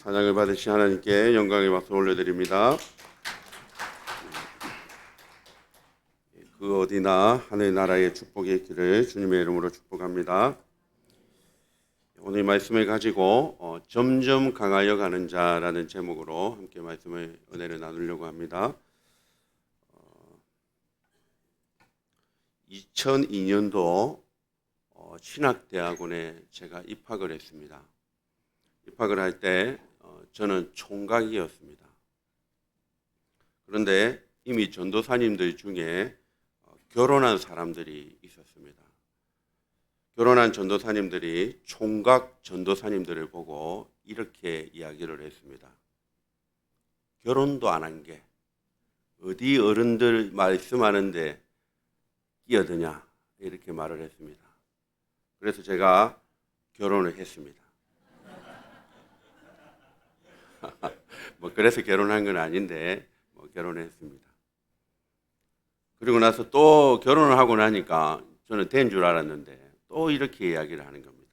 찬양을 받으신 하나님께 영광의 박수 올려드립니다. 그 어디나 하늘 나라의 축복이 있기를 주님의 이름으로 축복합니다. 오늘 말씀을 가지고 점점 강하여 가는 자라는 제목으로 함께 말씀을 은혜를 나누려고 합니다. 2002년도 신학대학원에 제가 입학을 했습니다. 입학을 할 때 저는 총각이었습니다. 그런데 이미 전도사님들 중에 결혼한 사람들이 있었습니다. 결혼한 전도사님들이 총각 전도사님들을 보고 이렇게 이야기를 했습니다. 결혼도 안 한 게 어디 어른들 말씀하는데 끼어드냐 이렇게 말을 했습니다. 그래서 제가 결혼을 했습니다. 그래서 결혼한 건 아닌데 결혼했습니다. 그리고 나서 또 결혼을 하고 나니까 저는 된 줄 알았는데 또 이렇게 이야기를 하는 겁니다.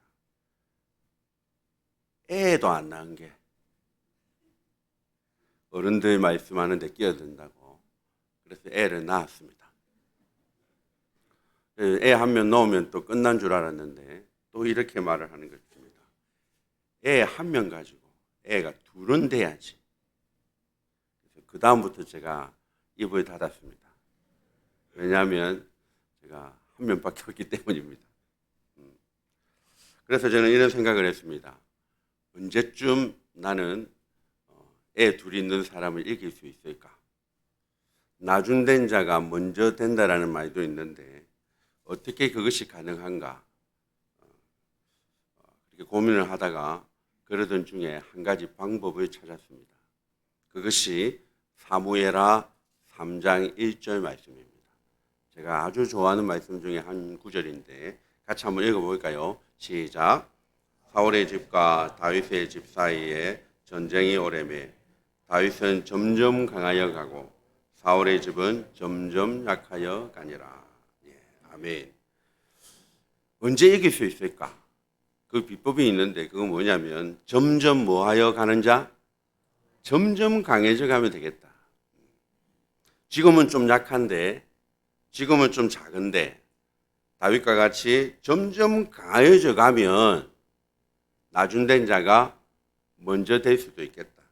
애도 안 낳은 게 어른들 말씀하는데 끼어든다고. 그래서 애를 낳았습니다. 애 한 명 넣으면 또 끝난 줄 알았는데 또 이렇게 말을 하는 것입니다. 애 한 명 가지고 애가 둘은 돼야지. 그 다음부터 제가 입을 닫았습니다. 왜냐하면 제가 한 명밖에 없기 때문입니다. 그래서 저는 이런 생각을 했습니다. 언제쯤 나는 애 둘 있는 사람을 이길 수 있을까? 나중된 자가 먼저 된다라는 말도 있는데 어떻게 그것이 가능한가? 그렇게 고민을 하다가 그러던 중에 한 가지 방법을 찾았습니다. 그것이 사무엘하 3장 1절 말씀입니다. 제가 아주 좋아하는 말씀 중에 한 구절인데 같이 한번 읽어볼까요? 시작. 사울의 집과 다윗의 집 사이에 전쟁이 오래매 다윗은 점점 강하여 가고 사울의 집은 점점 약하여 가니라. 아멘. 언제 이길 수 있을까? 그 비법이 있는데 그건 뭐냐면 점점 뭐하여 가는 자? 점점 강해져 가면 되겠다. 지금은 좀 약한데 지금은 좀 작은데 다윗과 같이 점점 강해져 가면 나중된 자가 먼저 될 수도 있겠다.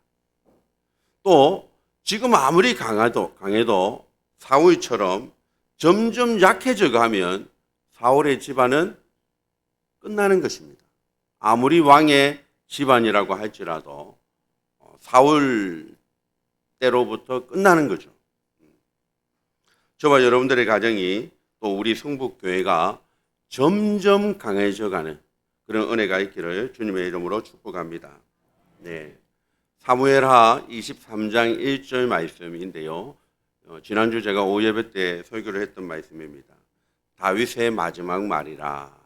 또 지금 아무리 강해도 사울처럼 점점 약해져 가면 사울의 집안은 끝나는 것입니다. 아무리 왕의 집안이라고 할지라도 사울 때로부터 끝나는 거죠. 저와 여러분들의 가정이 또 우리 성북교회가 점점 강해져가는 그런 은혜가 있기를 주님의 이름으로 축복합니다. 네, 사무엘하 23장 1절 말씀인데요. 지난주 제가 오예배 때 설교를 했던 말씀입니다. 다윗의 마지막 말이라.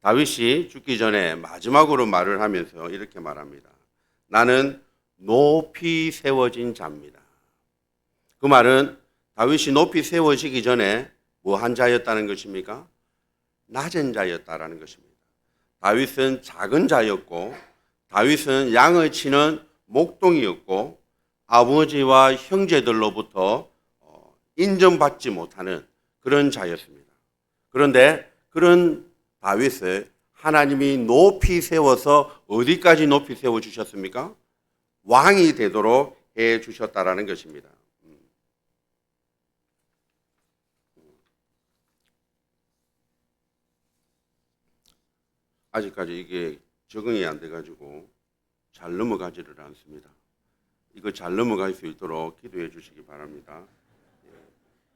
다윗이 죽기 전에 마지막으로 말을 하면서 이렇게 말합니다. 나는 높이 세워진 자입니다. 그 말은 다윗이 높이 세워지기 전에 뭐 한 자였다는 것입니까? 낮은 자였다라는 것입니다. 다윗은 작은 자였고 다윗은 양을 치는 목동이었고 아버지와 형제들로부터 인정받지 못하는 그런 자였습니다. 그런데 그런 다윗을 하나님이 높이 세워서 어디까지 높이 세워주셨습니까? 왕이 되도록 해주셨다라는 것입니다. 아직까지 이게 적응이 안 돼가지고 잘 넘어가지를 않습니다. 이거 잘 넘어갈 수 있도록 기도해 주시기 바랍니다.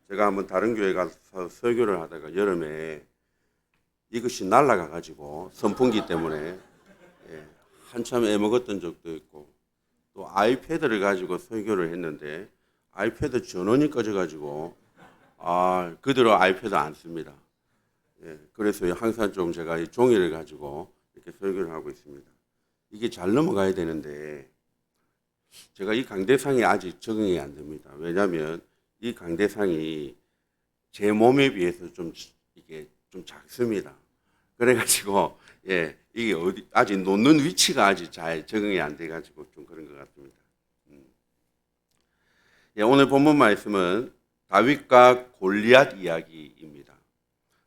제가 한번 다른 교회 가서 설교를 하다가 여름에 이것이 날아가가지고 선풍기 때문에 한참 애먹었던 적도 있고 또 아이패드를 가지고 설교를 했는데 아이패드 전원이 꺼져가지고 그대로 아이패드 안 씁니다. 그래서 항상 좀 제가 이 종이를 가지고 이렇게 설교를 하고 있습니다. 이게 잘 넘어가야 되는데 제가 이 강대상이 아직 적응이 안 됩니다. 왜냐하면 이 강대상이 제 몸에 비해서 이게 좀 작습니다. 그래가지고 이게 어디 아직 놓는 위치가 아직 잘 적응이 안 돼가지고 좀 그런 것 같습니다. 예, 오늘 본문 말씀은 다윗과 골리앗 이야기입니다.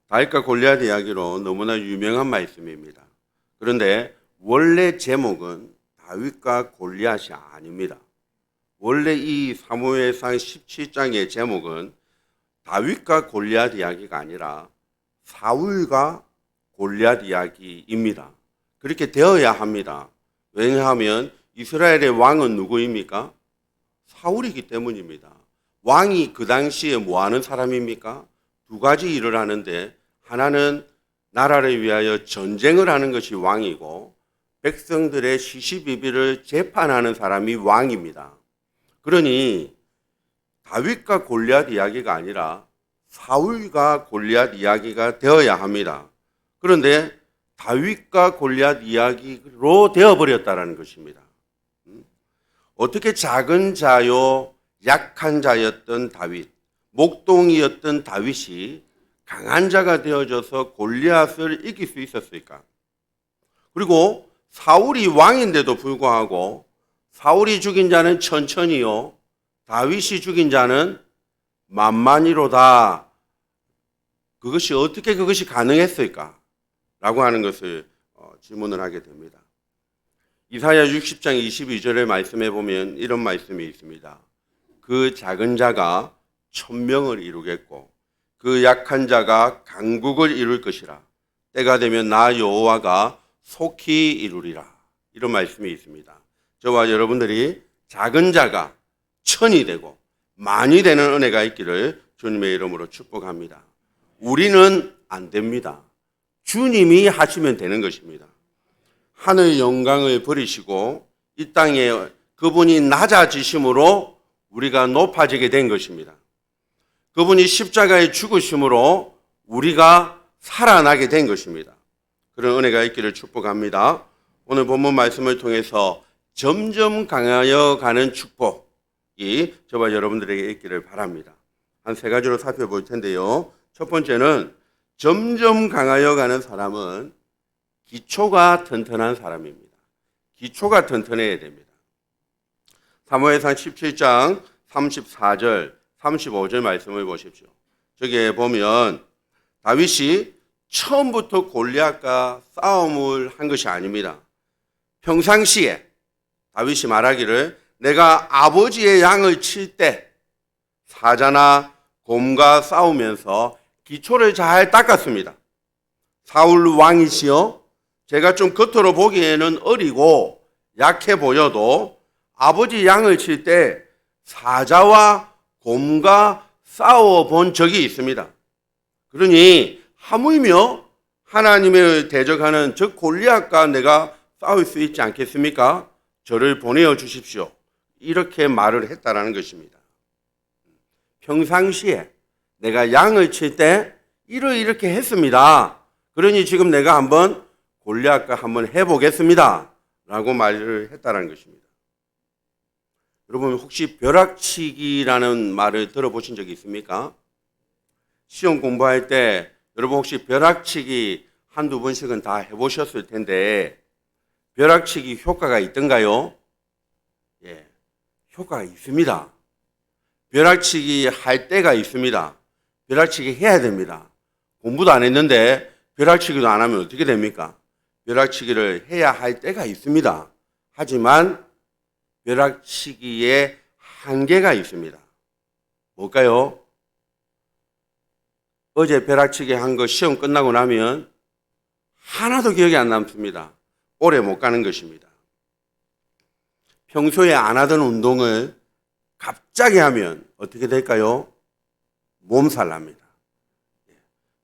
다윗과 골리앗 이야기로 너무나 유명한 말씀입니다. 그런데 원래 제목은 다윗과 골리앗이 아닙니다. 원래 이 사무엘상 17장의 제목은 다윗과 골리앗 이야기가 아니라 사울과 골리앗 이야기입니다. 그렇게 되어야 합니다. 왜냐하면 이스라엘의 왕은 누구입니까? 사울이기 때문입니다. 왕이 그 당시에 뭐 하는 사람입니까? 두 가지 일을 하는데 하나는 나라를 위하여 전쟁을 하는 것이 왕이고 백성들의 시시비비를 재판하는 사람이 왕입니다. 그러니 다윗과 골리앗 이야기가 아니라 사울과 골리앗 이야기가 되어야 합니다. 그런데 다윗과 골리앗 이야기로 되어버렸다는 것입니다. 어떻게 작은 자요 약한 자였던 다윗, 목동이었던 다윗이 강한 자가 되어져서 골리앗을 이길 수 있었을까? 그리고 사울이 왕인데도 불구하고 사울이 죽인 자는 천천히요, 다윗이 죽인 자는 만만히로다. 그것이 어떻게 그것이 가능했을까? 라고 하는 것을 질문을 하게 됩니다. 이사야 60장 22절의 말씀에 보면 이런 말씀이 있습니다. 그 작은 자가 천명을 이루겠고 그 약한 자가 강국을 이룰 것이라. 때가 되면 나 여호와가 속히 이루리라. 이런 말씀이 있습니다. 저와 여러분들이 작은 자가 천이 되고 만이 되는 은혜가 있기를 주님의 이름으로 축복합니다. 우리는 안 됩니다. 주님이 하시면 되는 것입니다. 하늘 영광을 버리시고 이 땅에 그분이 낮아지심으로 우리가 높아지게 된 것입니다. 그분이 십자가에 죽으심으로 우리가 살아나게 된 것입니다. 그런 은혜가 있기를 축복합니다. 오늘 본문 말씀을 통해서 점점 강하여 가는 축복이 저와 여러분들에게 있기를 바랍니다. 한 세 가지로 살펴볼 텐데요. 첫 번째는 점점 강하여 가는 사람은 기초가 튼튼한 사람입니다. 기초가 튼튼해야 됩니다. 사무엘상 17장 34절, 35절 말씀을 보십시오. 저기에 보면 다윗이 처음부터 골리앗과 싸움을 한 것이 아닙니다. 평상시에 다윗이 말하기를 내가 아버지의 양을 칠 때 사자나 곰과 싸우면서 기초를 잘 닦았습니다. 사울 왕이시여 제가 좀 겉으로 보기에는 어리고 약해 보여도 아버지 양을 칠 때 사자와 곰과 싸워 본 적이 있습니다. 그러니 하물며 하나님을 대적하는 저 골리앗과 내가 싸울 수 있지 않겠습니까? 저를 보내어 주십시오. 이렇게 말을 했다라는 것입니다. 평상시에 내가 양을 칠 때 이렇게 했습니다. 그러니 지금 내가 한번 골리앗과 한번 해보겠습니다. 라고 말을 했다는 것입니다. 여러분 혹시 벼락치기라는 말을 들어보신 적이 있습니까? 시험 공부할 때 여러분 혹시 벼락치기 한두 번씩은 다 해보셨을 텐데 벼락치기 효과가 있던가요? 예, 효과가 있습니다. 벼락치기 할 때가 있습니다. 벼락치기 해야 됩니다. 공부도 안 했는데 벼락치기도 안 하면 어떻게 됩니까? 벼락치기를 해야 할 때가 있습니다. 하지만 벼락치기에 한계가 있습니다. 뭘까요? 어제 벼락치기 한 거 시험 끝나고 나면 하나도 기억이 안 남습니다. 오래 못 가는 것입니다. 평소에 안 하던 운동을 갑자기 하면 어떻게 될까요? 몸살 납니다.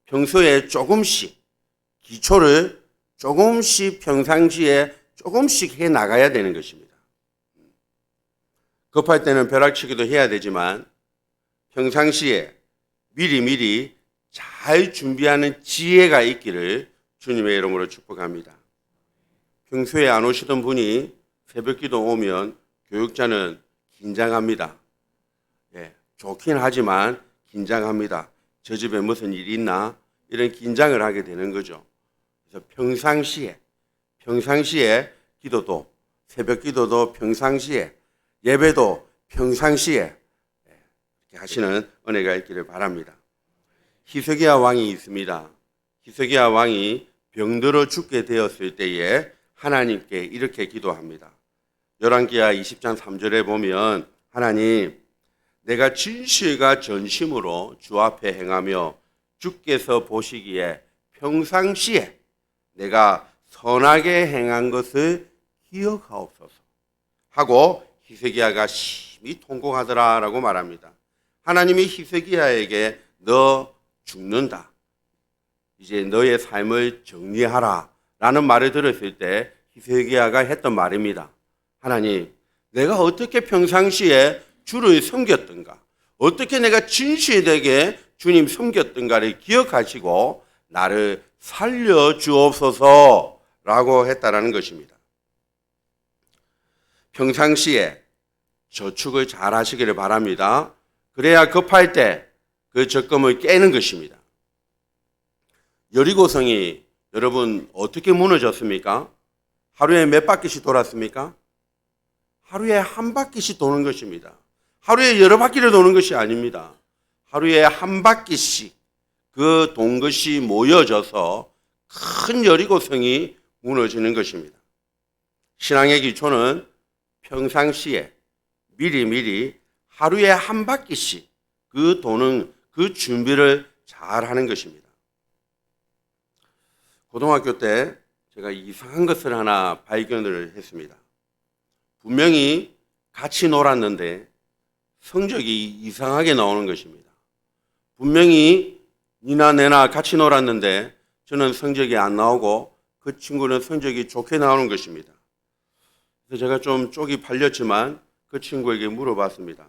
평소에 조금씩 기초를 조금씩 평상시에 조금씩 해 나가야 되는 것입니다. 급할 때는 벼락치기도 해야 되지만 평상시에 미리미리 잘 준비하는 지혜가 있기를 주님의 이름으로 축복합니다. 평소에 안 오시던 분이 새벽기도 오면 교육자는 긴장합니다. 예, 좋긴 하지만 긴장합니다. 저 집에 무슨 일이 있나? 이런 긴장을 하게 되는 거죠. 그래서 평상시에 평상시에 기도도, 새벽 기도도 평상시에, 예배도 평상시에 이렇게 하시는 은혜가 있기를 바랍니다. 히스기야 왕이 있습니다. 히스기야 왕이 병들어 죽게 되었을 때에 하나님께 이렇게 기도합니다. 열왕기야 20장 3절에 보면 하나님, 내가 진실과 전심으로 주 앞에 행하며 주께서 보시기에 평상시에 내가 선하게 행한 것을 기억하옵소서 하고 히스기야가 심히 통곡하더라라고 말합니다. 하나님이 히스기야에게 너 죽는다, 이제 너의 삶을 정리하라 라는 말을 들었을 때 히스기야가 했던 말입니다. 하나님, 내가 어떻게 평상시에 주를 섬겼던가, 어떻게 내가 진실되게 주님 섬겼던가를 기억하시고 나를 살려주옵소서라고 했다라는 것입니다. 평상시에 저축을 잘 하시기를 바랍니다. 그래야 급할 때 그 적금을 깨는 것입니다. 여리고성이 여러분 어떻게 무너졌습니까? 하루에 몇 바퀴씩 돌았습니까? 하루에 한 바퀴씩 도는 것입니다. 하루에 여러 바퀴를 도는 것이 아닙니다. 하루에 한 바퀴씩 그 돈 것이 모여져서 큰 여리고성이 무너지는 것입니다. 신앙의 기초는 평상시에 미리미리 하루에 한 바퀴씩 그 도는 그 준비를 잘 하는 것입니다. 고등학교 때 제가 이상한 것을 하나 발견을 했습니다. 분명히 같이 놀았는데 성적이 이상하게 나오는 것입니다. 분명히 니나 내나 같이 놀았는데 저는 성적이 안 나오고 그 친구는 성적이 좋게 나오는 것입니다. 그래서 제가 좀 쪽이 팔렸지만 그 친구에게 물어봤습니다.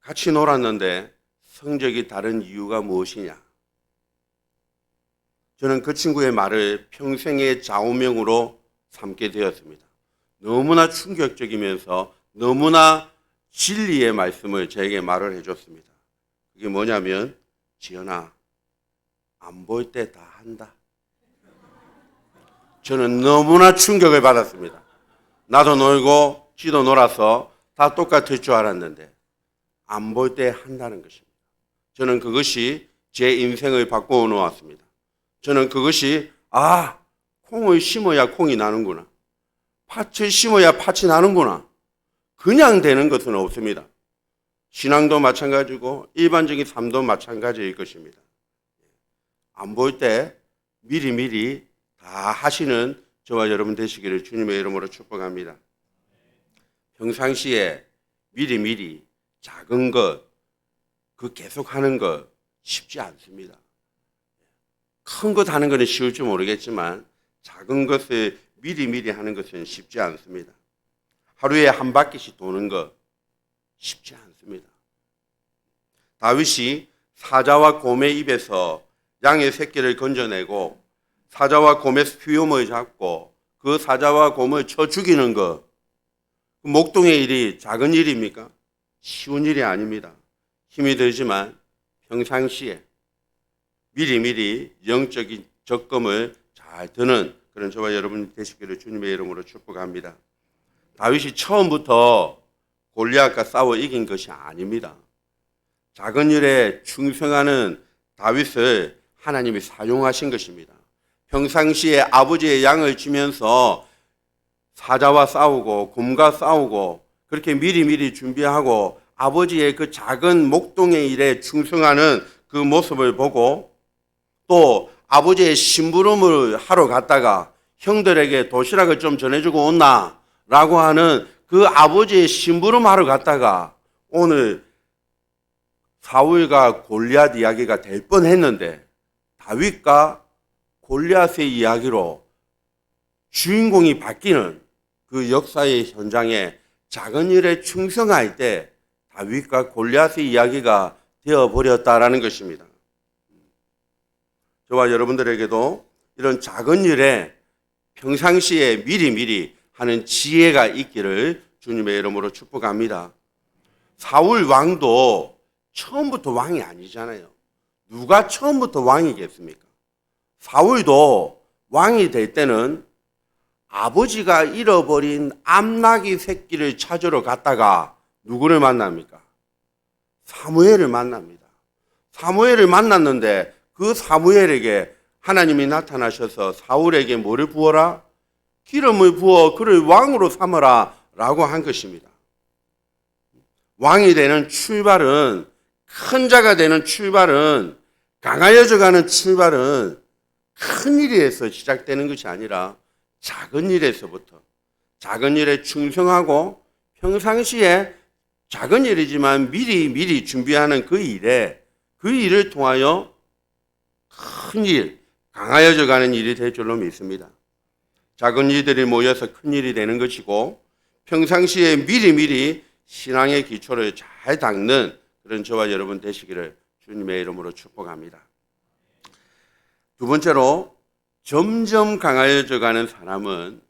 같이 놀았는데 성적이 다른 이유가 무엇이냐? 저는 그 친구의 말을 평생의 좌우명으로 삼게 되었습니다. 너무나 충격적이면서 너무나 진리의 말씀을 저에게 말을 해줬습니다. 그게 뭐냐면, 지연아, 안 볼 때 다 한다. 저는 너무나 충격을 받았습니다. 나도 놀고 지도 놀아서 다 똑같을 줄 알았는데 안 볼 때 한다는 것입니다. 저는 그것이 제 인생을 바꾸어 놓았습니다. 저는 그것이 콩을 심어야 콩이 나는구나, 팥을 심어야 팥이 나는구나, 그냥 되는 것은 없습니다. 신앙도 마찬가지고 일반적인 삶도 마찬가지일 것입니다. 안 볼 때 미리미리 다 하시는 저와 여러분 되시기를 주님의 이름으로 축복합니다. 평상시에 미리미리 작은 것, 그 계속하는 것 쉽지 않습니다. 큰 것 하는 것은 쉬울지 모르겠지만 작은 것을 미리미리 하는 것은 쉽지 않습니다. 하루에 한 바퀴씩 도는 것 쉽지 않습니다. 다윗이 사자와 곰의 입에서 양의 새끼를 건져내고 사자와 곰의 수염을 잡고 그 사자와 곰을 쳐 죽이는 것, 목동의 일이 작은 일입니까? 쉬운 일이 아닙니다. 힘이 들지만 평상시에 미리미리 영적인 적금을 잘 드는 그런 저와 여러분 되시기를 주님의 이름으로 축복합니다. 다윗이 처음부터 골리앗과 싸워 이긴 것이 아닙니다. 작은 일에 충성하는 다윗을 하나님이 사용하신 것입니다. 평상시에 아버지의 양을 주면서 사자와 싸우고 곰과 싸우고 그렇게 미리미리 준비하고 아버지의 그 작은 목동의 일에 충성하는 그 모습을 보고, 또 아버지의 심부름을 하러 갔다가 형들에게 도시락을 좀 전해주고 온나 라고 하는 그 아버지의 심부름 하러 갔다가 오늘 사울과 골리앗 이야기가 될 뻔했는데 다윗과 골리앗의 이야기로 주인공이 바뀌는 그 역사의 현장에 작은 일에 충성할 때 다윗과 골리앗의 이야기가 되어버렸다라는 것입니다. 저와 여러분들에게도 이런 작은 일에 평상시에 미리미리 하는 지혜가 있기를 주님의 이름으로 축복합니다. 사울 왕도 처음부터 왕이 아니잖아요. 누가 처음부터 왕이겠습니까? 사울도 왕이 될 때는 아버지가 잃어버린 암나귀 새끼를 찾으러 갔다가 누구를 만납니까? 사무엘을 만납니다. 사무엘을 만났는데 그 사무엘에게 하나님이 나타나셔서 사울에게 뭐를 부어라? 기름을 부어 그를 왕으로 삼으라 라고 한 것입니다. 왕이 되는 출발은, 큰 자가 되는 출발은, 강하여져가는 출발은 큰 일에서 시작되는 것이 아니라 작은 일에서부터, 작은 일에 충성하고 평상시에 작은 일이지만 미리 준비하는 그 일을 통하여 큰 일, 강하여져가는 일이 될 줄로 믿습니다. 작은 일들이 모여서 큰 일이 되는 것이고, 평상시에 미리 신앙의 기초를 잘 닦는 그런 저와 여러분 되시기를 주님의 이름으로 축복합니다. 두 번째로, 점점 강하여져가는 사람은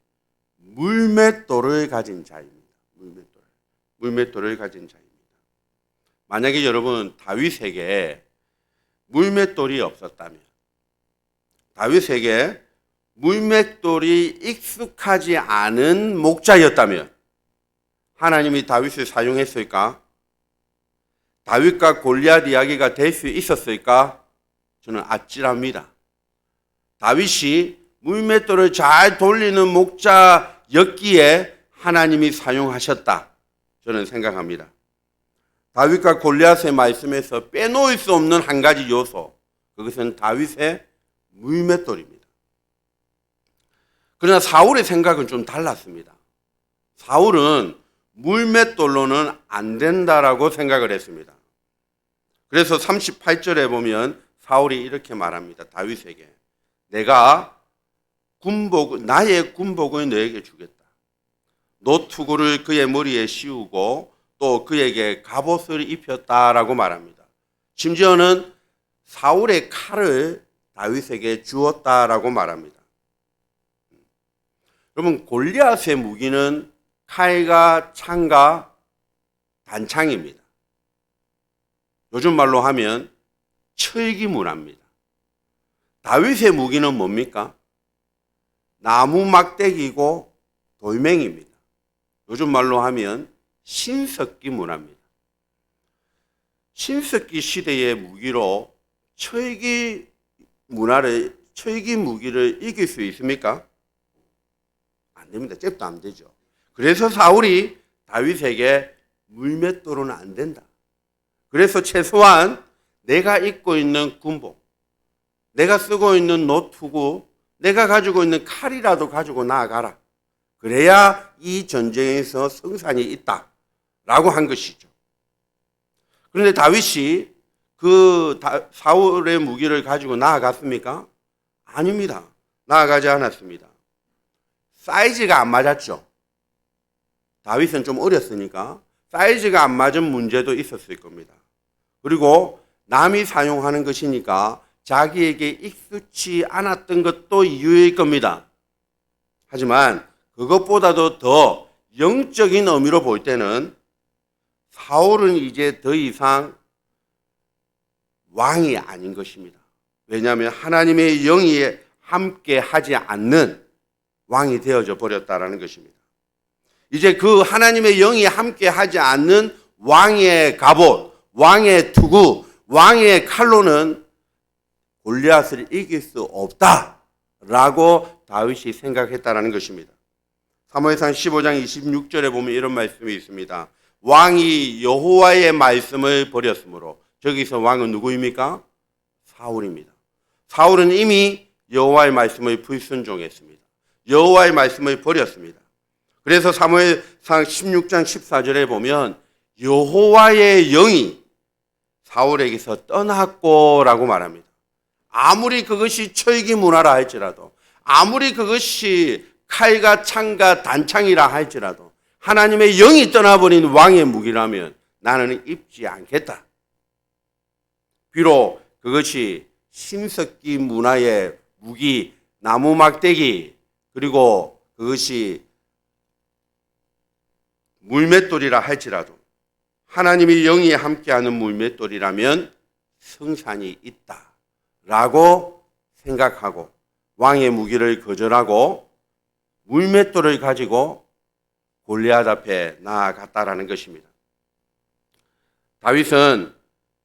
물맷돌을 가진 자입니다. 물맷돌을 가진 자입니다. 만약에 여러분 다윗에게 물맷돌이 없었다면, 다윗에게 물맷돌이 익숙하지 않은 목자였다면 하나님이 다윗을 사용했을까? 다윗과 골리앗 이야기가 될 수 있었을까? 저는 아찔합니다. 다윗이 물맷돌을 잘 돌리는 목자였기에 하나님이 사용하셨다. 저는 생각합니다. 다윗과 골리앗의 말씀에서 빼놓을 수 없는 한 가지 요소, 그것은 다윗의 물맷돌입니다. 그러나 사울의 생각은 좀 달랐습니다. 사울은 물맷돌로는 안 된다라고 생각을 했습니다. 그래서 38절에 보면 사울이 이렇게 말합니다. 다윗에게 내가 나의 군복을 너에게 주겠다. 노투구를 그의 머리에 씌우고 또 그에게 갑옷을 입혔다라고 말합니다. 심지어는 사울의 칼을 다윗에게 주었다라고 말합니다. 여러분, 골리앗의 무기는 칼과 창과 단창입니다. 요즘 말로 하면 철기문화입니다. 다윗의 무기는 뭡니까? 나무 막대기고 돌멩이입니다. 요즘 말로 하면 신석기 문화입니다. 신석기 시대의 무기로 철기 무기를 이길 수 있습니까? 안 됩니다. 잽도 안 되죠. 그래서 사울이 다윗에게 물맷돌은 안 된다. 그래서 최소한 내가 입고 있는 군복, 내가 쓰고 있는 노투구, 내가 가지고 있는 칼이라도 가지고 나아가라. 그래야 이 전쟁에서 승산이 있다라고 한 것이죠. 그런데 다윗이 그 사울의 무기를 가지고 나아갔습니까? 아닙니다. 나아가지 않았습니다. 사이즈가 안 맞았죠. 다윗은 좀 어렸으니까 사이즈가 안 맞은 문제도 있었을 겁니다. 그리고 남이 사용하는 것이니까 자기에게 익숙치 않았던 것도 이유일 겁니다. 하지만 그것보다도 더 영적인 의미로 볼 때는 사울은 이제 더 이상 왕이 아닌 것입니다. 왜냐하면 하나님의 영이 함께 하지 않는 왕이 되어져 버렸다라는 것입니다. 이제 그 하나님의 영이 함께 하지 않는 왕의 갑옷, 왕의 투구, 왕의 칼로는 골리앗을 이길 수 없다라고 다윗이 생각했다라는 것입니다. 사무엘상 15장 26절에 보면 이런 말씀이 있습니다. 왕이 여호와의 말씀을 버렸으므로, 저기서 왕은 누구입니까? 사울입니다. 사울은 이미 여호와의 말씀을 불순종했습니다. 여호와의 말씀을 버렸습니다. 그래서 사무엘상 16장 14절에 보면 여호와의 영이 사울에게서 떠났고라고 말합니다. 아무리 그것이 철기 문화라 할지라도, 아무리 그것이 칼과 창과 단창이라 할지라도 하나님의 영이 떠나버린 왕의 무기라면 나는 입지 않겠다. 비록 그것이 신석기 문화의 무기, 나무 막대기, 그리고 그것이 물맷돌이라 할지라도 하나님의 영이 함께하는 물맷돌이라면 승산이 있다라고 생각하고 왕의 무기를 거절하고 물맷돌을 가지고 골리앗 앞에 나아갔다라는 것입니다. 다윗은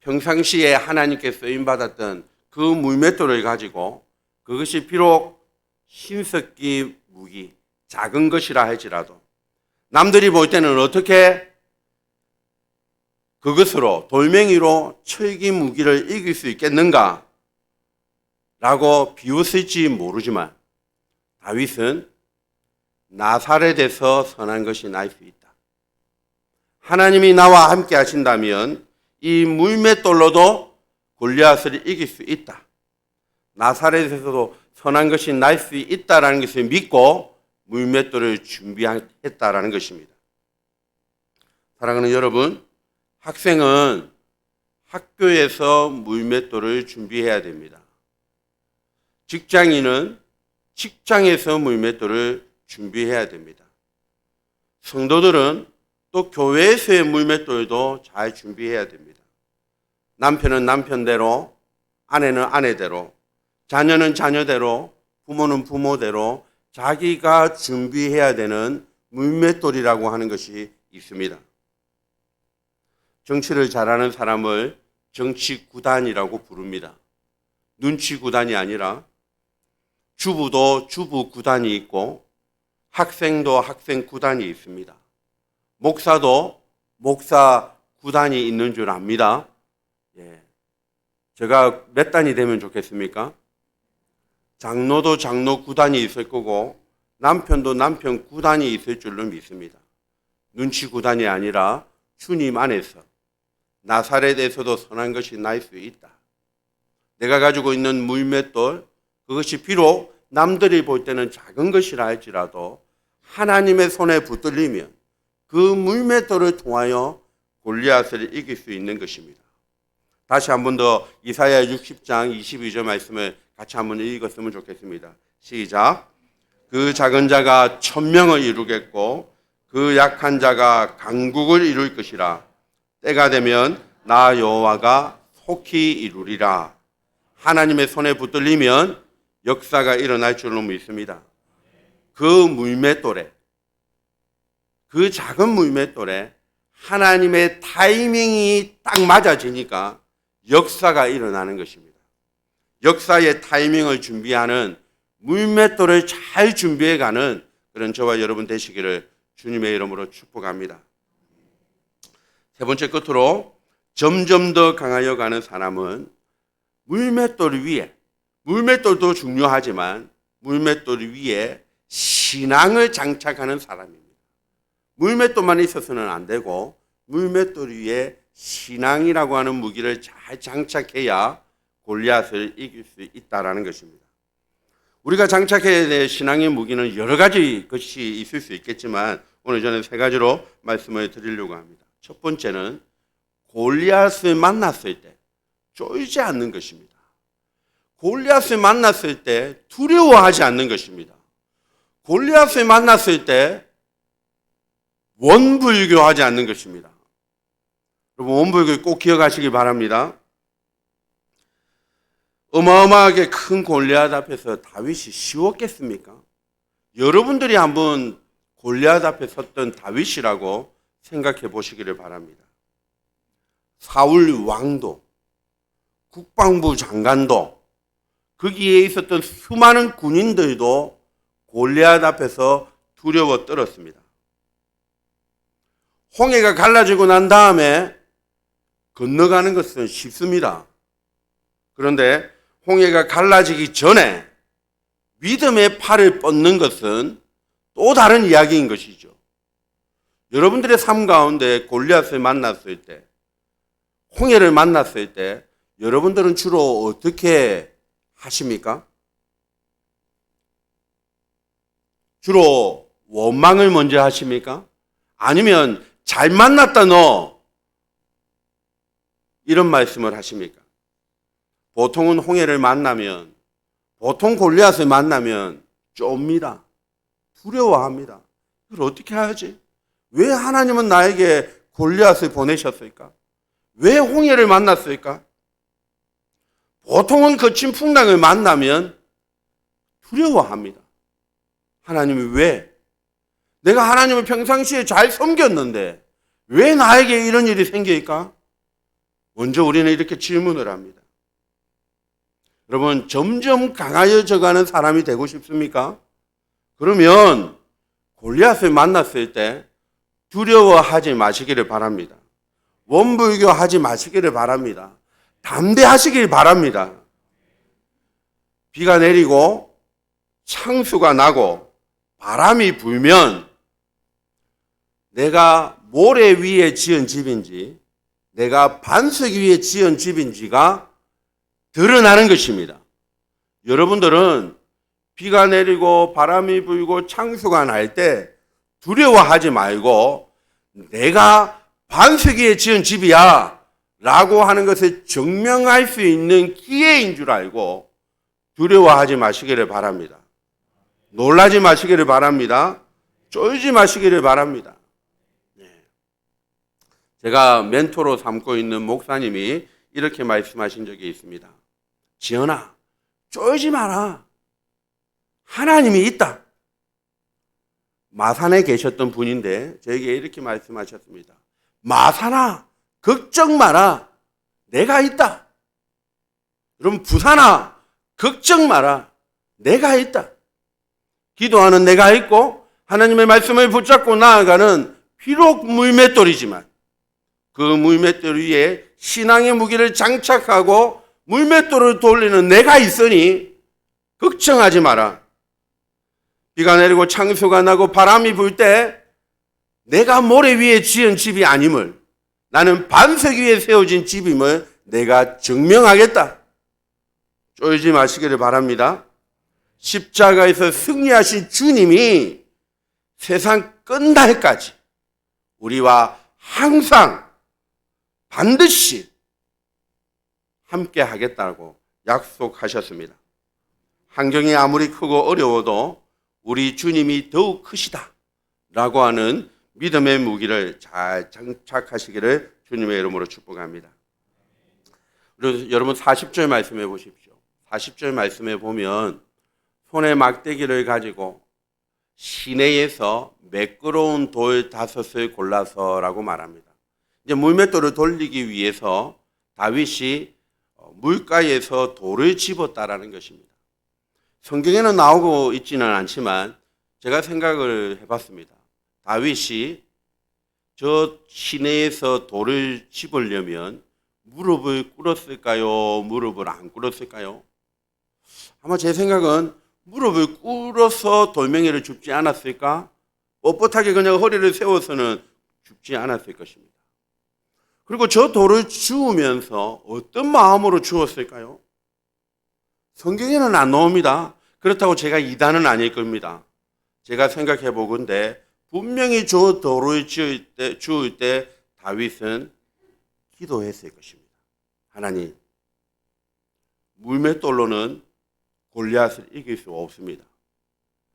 평상시에 하나님께 쓰임받았던 그 물맷돌을 가지고 그것이 비록 신석기 무기, 작은 것이라 할지라도 남들이 볼 때는 어떻게 그것으로 돌멩이로 철기 무기를 이길 수 있겠는가 라고 비웃을지 모르지만 다윗은 나사렛에서 선한 것이 날 수 있다. 하나님이 나와 함께 하신다면 이 물맷돌로도 골리앗을 이길 수 있다. 나사렛에서도 선한 것이 날 수 있다라는 것을 믿고 물맷돌을 준비했다라는 것입니다. 사랑하는 여러분, 학생은 학교에서 물맷돌을 준비해야 됩니다. 직장인은 직장에서 물맷돌을 준비해야 됩니다. 성도들은 또 교회에서의 물맷돌도 잘 준비해야 됩니다. 남편은 남편대로, 아내는 아내대로, 자녀는 자녀대로, 부모는 부모대로 자기가 준비해야 되는 물맷돌이라고 하는 것이 있습니다. 정치를 잘하는 사람을 정치구단이라고 부릅니다. 눈치구단이 아니라 주부도 주부구단이 있고 학생도 학생구단이 있습니다. 목사도 목사구단이 있는 줄 압니다. 제가 몇 단이 되면 좋겠습니까? 장로도 장로구단이 있을 거고 남편도 남편구단이 있을 줄로 믿습니다. 눈치구단이 아니라 주님 안에서 나사렛에서도 선한 것이 날 수 있다. 내가 가지고 있는 물맷돌, 그것이 비록 남들이 볼 때는 작은 것이라 할지라도 하나님의 손에 붙들리면 그 물맷돌을 통하여 골리앗을 이길 수 있는 것입니다. 다시 한 번 더 이사야 60장 22절 말씀을 같이 한번 읽었으면 좋겠습니다. 시작. 그 작은 자가 천명을 이루겠고 그 약한 자가 강국을 이룰 것이라. 때가 되면 나 여호와가 속히 이루리라. 하나님의 손에 붙들리면 역사가 일어날 줄로 믿습니다. 그 물맷돌에, 그 작은 물맷돌에 하나님의 타이밍이 딱 맞아지니까 역사가 일어나는 것입니다. 역사의 타이밍을 준비하는 물맷돌을 잘 준비해가는 그런 저와 여러분 되시기를 주님의 이름으로 축복합니다. 세 번째 끝으로 점점 더 강하여 가는 사람은 물맷돌 위에, 물맷돌도 중요하지만 물맷돌 위에 신앙을 장착하는 사람입니다. 물맷돌만 있어서는 안 되고 물맷돌 위에 신앙이라고 하는 무기를 잘 장착해야 골리앗을 이길 수 있다는 것입니다. 우리가 장착해야 될 신앙의 무기는 여러 가지 것이 있을 수 있겠지만 오늘 저는 세 가지로 말씀을 드리려고 합니다. 첫 번째는 골리앗을 만났을 때 쫄지 않는 것입니다. 골리앗을 만났을 때 두려워하지 않는 것입니다. 골리앗을 만났을 때 원불교하지 않는 것입니다. 여러분, 원불교 꼭 기억하시기 바랍니다. 어마어마하게 큰 골리앗 앞에서 다윗이 쉬웠겠습니까? 여러분들이 한번 골리앗 앞에 섰던 다윗이라고 생각해 보시기를 바랍니다. 사울 왕도, 국방부 장관도, 거기에 있었던 수많은 군인들도 골리앗 앞에서 두려워 떨었습니다. 홍해가 갈라지고 난 다음에 건너가는 것은 쉽습니다. 그런데 홍해가 갈라지기 전에 믿음의 팔을 뻗는 것은 또 다른 이야기인 것이죠. 여러분들의 삶 가운데 골리앗을 만났을 때, 홍해를 만났을 때 여러분들은 주로 어떻게 하십니까? 주로 원망을 먼저 하십니까? 아니면 잘 만났다 너 이런 말씀을 하십니까? 보통은 홍해를 만나면, 보통 골리앗을 만나면 좁니다. 두려워합니다. 이걸 어떻게 하지? 왜 하나님은 나에게 골리앗을 보내셨을까? 왜 홍해를 만났을까? 보통은 거친 풍랑을 만나면 두려워합니다. 하나님이 왜? 내가 하나님을 평상시에 잘 섬겼는데 왜 나에게 이런 일이 생길까? 먼저 우리는 이렇게 질문을 합니다. 여러분, 점점 강하여져가는 사람이 되고 싶습니까? 그러면 골리앗을 만났을 때 두려워하지 마시기를 바랍니다. 원불교하지 마시기를 바랍니다. 담대하시길 바랍니다. 비가 내리고 창수가 나고 바람이 불면 내가 모래 위에 지은 집인지 내가 반석 위에 지은 집인지가 드러나는 것입니다. 여러분들은 비가 내리고 바람이 불고 창수가 날 때 두려워하지 말고 내가 반석 위에 지은 집이야 라고 하는 것을 증명할 수 있는 기회인 줄 알고 두려워하지 마시기를 바랍니다. 놀라지 마시기를 바랍니다. 쫄지 마시기를 바랍니다. 제가 멘토로 삼고 있는 목사님이 이렇게 말씀하신 적이 있습니다. 지연아, 쫄지 마라. 하나님이 있다. 마산에 계셨던 분인데 저에게 이렇게 말씀하셨습니다. 마산아, 걱정 마라. 내가 있다. 여러분, 부산아, 걱정 마라. 내가 있다. 기도하는 내가 있고 하나님의 말씀을 붙잡고 나아가는 비록 물맷돌이지만 그 물맷돌 위에 신앙의 무기를 장착하고 물맷돌을 돌리는 내가 있으니 걱정하지 마라. 비가 내리고 창수가 나고 바람이 불 때 내가 모래 위에 지은 집이 아님을, 나는 반석 위에 세워진 집임을 내가 증명하겠다. 쫄지 마시기를 바랍니다. 십자가에서 승리하신 주님이 세상 끝날까지 우리와 항상 반드시 함께 하겠다고 약속하셨습니다. 환경이 아무리 크고 어려워도 우리 주님이 더욱 크시다 라고 하는 믿음의 무기를 잘 장착하시기를 주님의 이름으로 축복합니다. 그리고 여러분 40절 말씀해 보십시오. 40절 말씀에 보면 손에 막대기를 가지고 시내에서 매끄러운 돌 5을 골라서라고 말합니다. 이제 물맷돌을 돌리기 위해서 다윗이 물가에서 돌을 집었다라는 것입니다. 성경에는 나오고 있지는 않지만 제가 생각을 해봤습니다. 다윗이 저 시내에서 돌을 집으려면 무릎을 꿇었을까요? 무릎을 안 꿇었을까요? 아마 제 생각은 무릎을 꿇어서 돌멩이를 줍지 않았을까? 뻣뻣하게 그냥 허리를 세워서는 줍지 않았을 것입니다. 그리고 저 돌을 주우면서 어떤 마음으로 주었을까요? 성경에는 안 나옵니다. 그렇다고 제가 이단은 아닐 겁니다. 제가 생각해 보건대 분명히 저 돌을 주울 때 다윗은 기도했을 것입니다. 하나님, 물맷돌로는 골리앗을 이길 수 없습니다.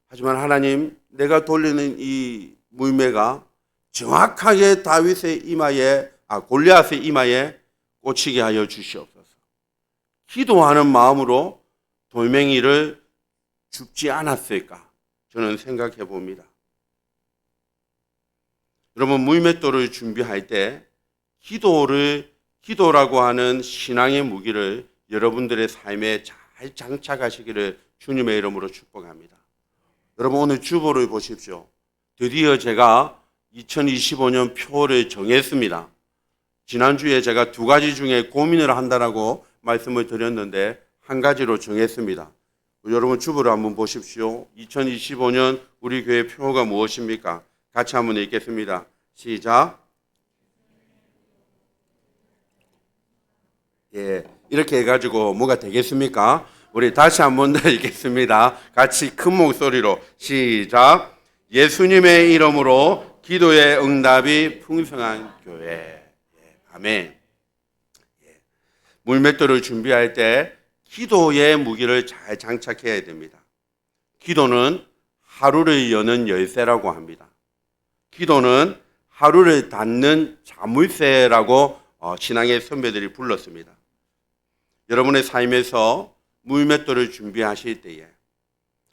하지만 하나님, 내가 돌리는 이 물매가 정확하게 골리앗의 이마에 꽂히게 하여 주시옵소서. 기도하는 마음으로 돌멩이를 줍지 않았을까? 저는 생각해 봅니다. 여러분, 물맷돌을 준비할 때 기도라고 하는 신앙의 무기를 여러분들의 삶에 잘 장착하시기를 주님의 이름으로 축복합니다. 여러분, 오늘 주보를 보십시오. 드디어 제가 2025년 표를 정했습니다. 지난주에 제가 2가지 중에 고민을 한다라고 말씀을 드렸는데 한 가지로 정했습니다. 여러분, 주보를 한번 보십시오. 2025년 우리 교회 표가 무엇입니까? 같이 한번 읽겠습니다. 시작. 예, 이렇게 해가지고 뭐가 되겠습니까? 우리 다시 한번 더 읽겠습니다. 같이 큰 목소리로 시작. 예수님의 이름으로 기도의 응답이 풍성한 교회. 예, 아멘. 예, 물맷돌을 준비할 때 기도의 무기를 잘 장착해야 됩니다. 기도는 하루를 여는 열쇠라고 합니다. 기도는 하루를 닫는 자물쇠라고 신앙의 선배들이 불렀습니다. 여러분의 삶에서 물맷돌을 준비하실 때에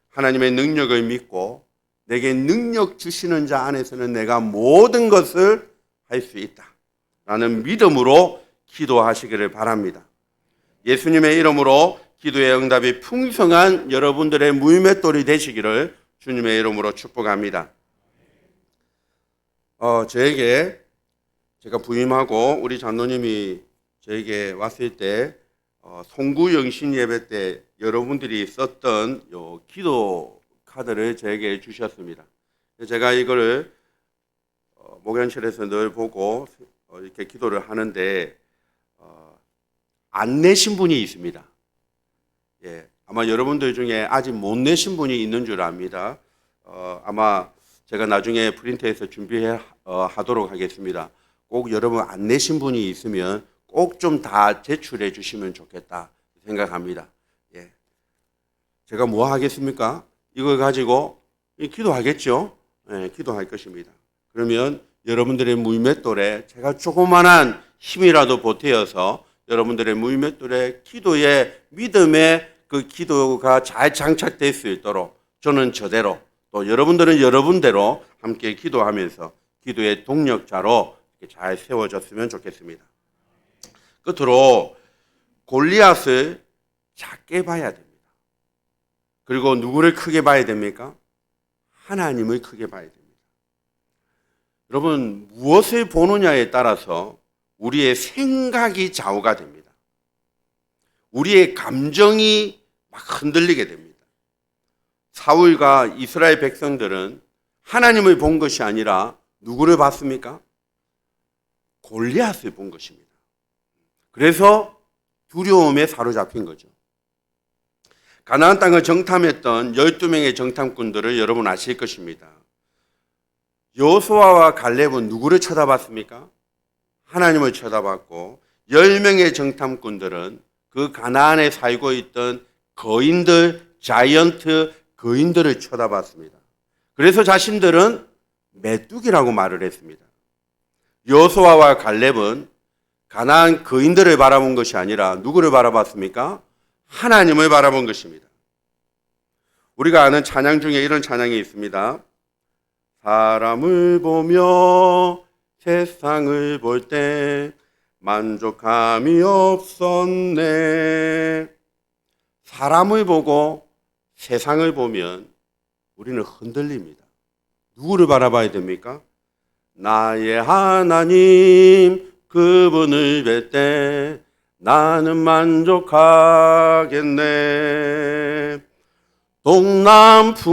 하나님의 능력을 믿고 내게 능력 주시는 자 안에서는 내가 모든 것을 할 수 있다 라는 믿음으로 기도하시기를 바랍니다. 예수님의 이름으로 기도의 응답이 풍성한 여러분들의 물맷돌이 되시기를 주님의 이름으로 축복합니다. 저에게 제가 부임하고 우리 장로님이 저에게 왔을 때 송구 영신 예배 때 여러분들이 썼던 요 기도 카드를 저에게 주셨습니다. 제가 이거를 목양실에서 늘 보고 이렇게 기도를 하는데 안 내신 분이 있습니다. 예, 아마 여러분들 중에 아직 못 내신 분이 있는 줄 압니다. 아마 제가 나중에 프린트해서 준비하도록 하겠습니다. 꼭 여러분 안 내신 분이 있으면 꼭 좀 다 제출해 주시면 좋겠다 생각합니다. 예, 제가 뭐 하겠습니까? 이걸 가지고 기도하겠죠? 예, 기도할 것입니다. 그러면 여러분들의 물맷돌에 제가 조그만한 힘이라도 보태어서 여러분들의 물맷돌에 기도의 믿음의 그 기도가 잘 장착될 수 있도록 저는 저대로 또 여러분들은 여러분대로 함께 기도하면서 기도의 동력자로 잘 세워졌으면 좋겠습니다. 끝으로 골리앗을 작게 봐야 됩니다. 그리고 누구를 크게 봐야 됩니까? 하나님을 크게 봐야 됩니다. 여러분, 무엇을 보느냐에 따라서 우리의 생각이 좌우가 됩니다. 우리의 감정이 막 흔들리게 됩니다. 사울과 이스라엘 백성들은 하나님을 본 것이 아니라 누구를 봤습니까? 골리앗을 본 것입니다. 그래서 두려움에 사로잡힌 거죠. 가나안 땅을 정탐했던 12명의 정탐꾼들을 여러분 아실 것입니다. 여호수아와 갈렙은 누구를 쳐다봤습니까? 하나님을 쳐다봤고 10명의 정탐꾼들은 그 가나안에 살고 있던 거인들, 자이언트 거인들을 쳐다봤습니다. 그래서 자신들은 메뚜기라고 말을 했습니다. 여호수아와 갈렙은 가나안 거인들을 바라본 것이 아니라 누구를 바라봤습니까? 하나님을 바라본 것입니다. 우리가 아는 찬양 중에 이런 찬양이 있습니다. 사람을 보며 세상을 볼 때 만족함이 없었네. 사람을 보고 세상을 보면 우리는 흔들립니다. 누구를 바라봐야 됩니까? 나의 하나님 그분을 뵐 때 나는 만족하겠네.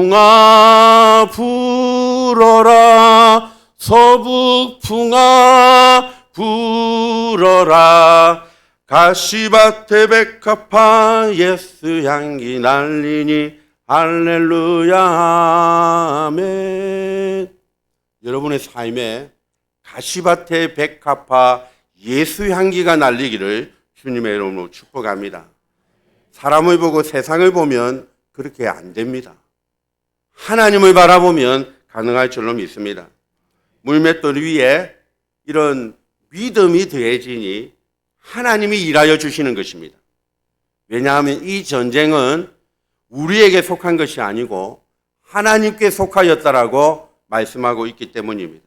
동남풍아 불어라 서북풍아 불어라 가시밭에 백합화 예수 향기 날리니 할렐루야 아멘. 여러분의 삶에 가시밭에 백합화 예수 향기가 날리기를 주님의 이름으로 축복합니다. 사람을 보고 세상을 보면 그렇게 안 됩니다. 하나님을 바라보면 가능할 줄로 믿습니다. 물맷돌 위에 이런 믿음이 더해지니 하나님이 일하여 주시는 것입니다. 왜냐하면 이 전쟁은 우리에게 속한 것이 아니고 하나님께 속하였다라고 말씀하고 있기 때문입니다.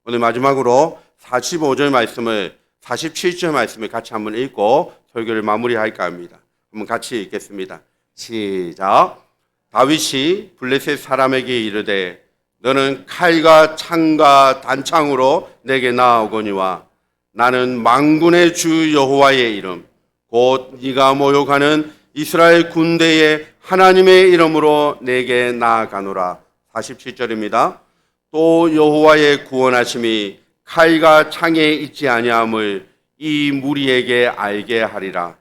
오늘 마지막으로 45절 말씀을 47절 말씀을 같이 한번 읽고 설교를 마무리할까 합니다. 한번 같이 읽겠습니다. 시작. 다윗이 블레셋 사람에게 이르되 너는 칼과 창과 단창으로 내게 나아오거니와 나는 만군의 주 여호와의 이름 곧 네가 모욕하는 이스라엘 군대의 하나님의 이름으로 내게 나아가노라. 47절입니다. 또 여호와의 구원하심이 칼과 창에 있지 아니함을 이 무리에게 알게 하리라.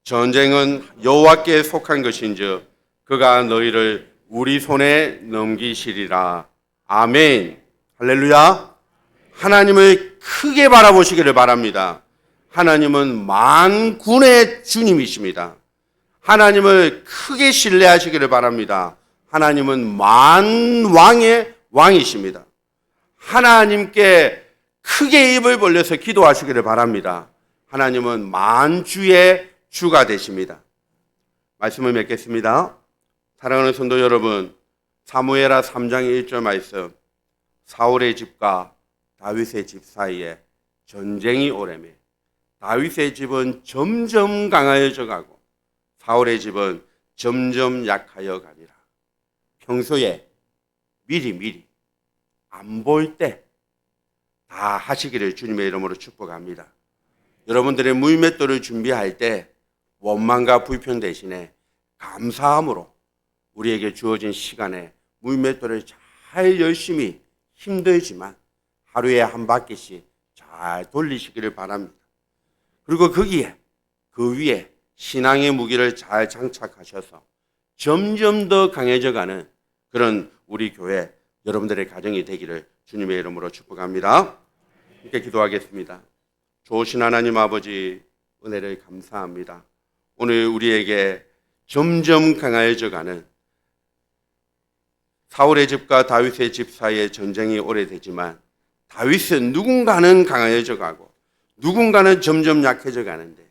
전쟁은 여호와께 속한 것인즉 그가 너희를 우리 손에 넘기시리라. 아멘. 할렐루야. 하나님을 크게 바라보시기를 바랍니다. 하나님은 만군의 주님이십니다. 하나님을 크게 신뢰하시기를 바랍니다. 하나님은 만왕의 왕이십니다. 하나님께 크게 입을 벌려서 기도하시기를 바랍니다. 하나님은 만주의 주가 되십니다. 말씀을 맺겠습니다. 사랑하는 성도 여러분, 사무엘하 3장 1절 말씀, 사울의 집과 다윗의 집 사이에 전쟁이 오래매 다윗의 집은 점점 강하여져 가고 사울의 집은 점점 약하여 가니라. 평소에 미리 안 볼 때 다 하시기를 주님의 이름으로 축복합니다. 여러분들의 무임맷돌을 준비할 때 원망과 불평 대신에 감사함으로 우리에게 주어진 시간에 무임맷돌을 잘 열심히 힘들지만 하루에 한 바퀴씩 잘 돌리시기를 바랍니다. 그리고 그 위에 신앙의 무기를 잘 장착하셔서 점점 더 강해져가는 그런 우리 교회 여러분들의 가정이 되기를 주님의 이름으로 축복합니다. 이렇게 기도하겠습니다. 좋으신 하나님 아버지, 은혜를 감사합니다. 오늘 우리에게 점점 강해져가는 사울의 집과 다윗의 집 사이에 전쟁이 오래되지만 다윗은 누군가는 강해져 가고 누군가는 점점 약해져 가는데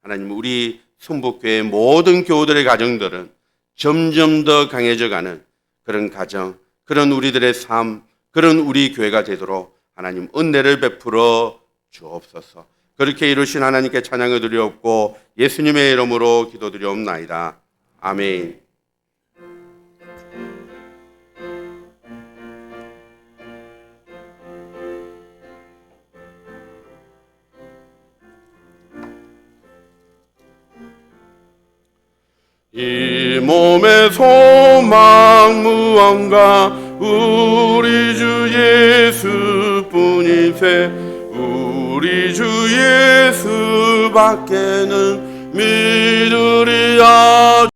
하나님, 우리 성북교회 모든 교우들의 가정들은 점점 더 강해져 가는 그런 가정, 그런 우리들의 삶, 그런 우리 교회가 되도록 하나님 은혜를 베풀어 주옵소서. 그렇게 이루신 하나님께 찬양을 드리옵고 예수님의 이름으로 기도드리옵나이다. 아멘. 이 몸의 소망 무언가 우리 주 예수뿐이세. 우리 주 예수밖에는 믿으리